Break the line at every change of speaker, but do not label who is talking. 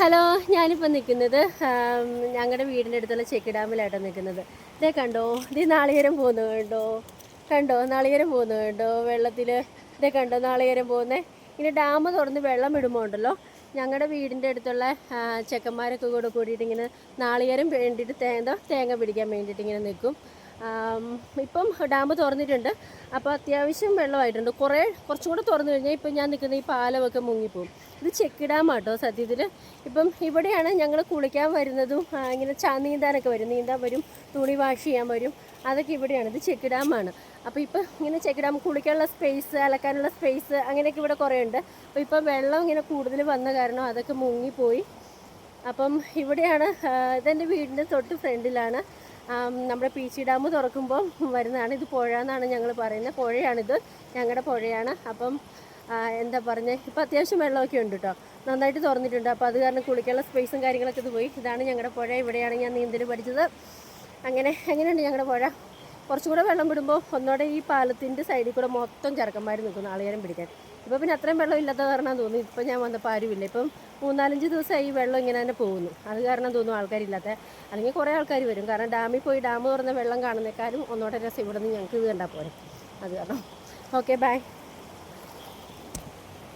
Hello, ഞാനിപ്പോൾ നിൽക്കുന്നത് ഞങ്ങളുടെ വീടിൻ്റെ അടുത്തുള്ള ചെക്ക് ഡാമിലായിട്ടാണ് നിൽക്കുന്നത്. ഇതേ കണ്ടോ, ഇത് നാളികേരം പോകുന്നത് കണ്ടോ, നാളികേരം പോകുന്നത് കണ്ടോ വെള്ളത്തിൽ. ഇതേ കണ്ടോ നാളികേരം പോകുന്നത്. ഇങ്ങനെ ഡാം തുറന്ന് വെള്ളം വിടുമ്പോൾ ഉണ്ടല്ലോ, ഞങ്ങളുടെ വീടിൻ്റെ അടുത്തുള്ള ചെക്കന്മാരൊക്കെ കൂടിയിട്ട് ഇങ്ങനെ നാളികേരം വേണ്ടിയിട്ട് തേങ്ങ പിടിക്കാൻ വേണ്ടിയിട്ട് ഇങ്ങനെ നിൽക്കും. ഇപ്പം ഡാം തുറന്നിട്ടുണ്ട്, അപ്പോൾ അത്യാവശ്യം വെള്ളമായിട്ടുണ്ട്. കുറച്ചും കൂടെ തുറന്നു കഴിഞ്ഞാൽ ഇപ്പം ഞാൻ നിൽക്കുന്ന ഈ പാലമൊക്കെ മുങ്ങിപ്പോവും. ഇത് ചെക്ക് ഡാമാട്ടോ സത്യത്തിൽ. ഇപ്പം ഇവിടെയാണ് ഞങ്ങൾ കുളിക്കാൻ വരുന്നതും ഇങ്ങനെ നീന്താൻ വരും, തുണി വാഷ് ചെയ്യാൻ വരും, അതൊക്കെ ഇവിടെയാണ്. ഇത് ചെക്ക് ഡാമാണ്. അപ്പോൾ ഇപ്പം ഇങ്ങനെ ചെക്ക് ഡാം കുളിക്കാനുള്ള സ്പേസ്, അലക്കാനുള്ള സ്പേസ് അങ്ങനെയൊക്കെ ഇവിടെ കുറേ ഉണ്ട്. അപ്പോൾ ഇപ്പം വെള്ളം ഇങ്ങനെ കൂടുതൽ വന്ന കാരണം അതൊക്കെ മുങ്ങിപ്പോയി. അപ്പം ഇവിടെയാണ്, ഇതെൻ്റെ വീടിൻ്റെ തൊട്ട് ഫ്രണ്ടിലാണ്. നമ്മുടെ പീച്ചി ഡാം തുറക്കുമ്പോൾ വരുന്നതാണ്. ഇത് പുഴ എന്നാണ് ഞങ്ങൾ പറയുന്നത്. പുഴയാണിത്, ഞങ്ങളുടെ പുഴയാണ്. അപ്പം എന്താ പറഞ്ഞത്, ഇപ്പോൾ അത്യാവശ്യം വെള്ളമൊക്കെ ഉണ്ട് കേട്ടോ, നന്നായിട്ട് തുറന്നിട്ടുണ്ട്. അപ്പോൾ അത് കാരണം കുളിക്കാനുള്ള സ്പേസും കാര്യങ്ങളൊക്കെ ഇത് പോയി. ഇതാണ് ഞങ്ങളുടെ പുഴ, ഇവിടെയാണ് ഞാൻ നീന്തൽ പഠിച്ചത്. എങ്ങനെയുണ്ട് ഞങ്ങളുടെ പുഴ? കുറച്ചുകൂടെ വെള്ളം വിടുമ്പോൾ ഒന്നോടെ ഈ പാലത്തിൻ്റെ സൈഡിൽ കൂടെ മൊത്തം ചെറുക്കന്മാർ നിൽക്കുന്നു നാളികേരം പിടിക്കാൻ. ഇപ്പോൾ പിന്നെ അത്രയും വെള്ളം ഇല്ലാത്ത കാരണം തോന്നുന്നു ഇപ്പം ഞാൻ വന്നപ്പോൾ ആരുമില്ല. ഇപ്പം 3-4 ദിവസമായി ഈ വെള്ളം ഇങ്ങനെ തന്നെ പോകുന്നു. അത് കാരണം തോന്നുന്നു ആൾക്കാരില്ലാത്ത. അല്ലെങ്കിൽ കുറേ ആൾക്കാർ വരും, കാരണം ഡാമിൽ പോയി ഡാം തുറന്ന വെള്ളം കാണുന്നേക്കാളും ഒന്നോടെ രസം ഇവിടെ നിന്ന് ഞങ്ങൾക്ക് ഇത് കണ്ടാൽ പോരെ. അത് കാരണം ഓക്കെ, ബൈ.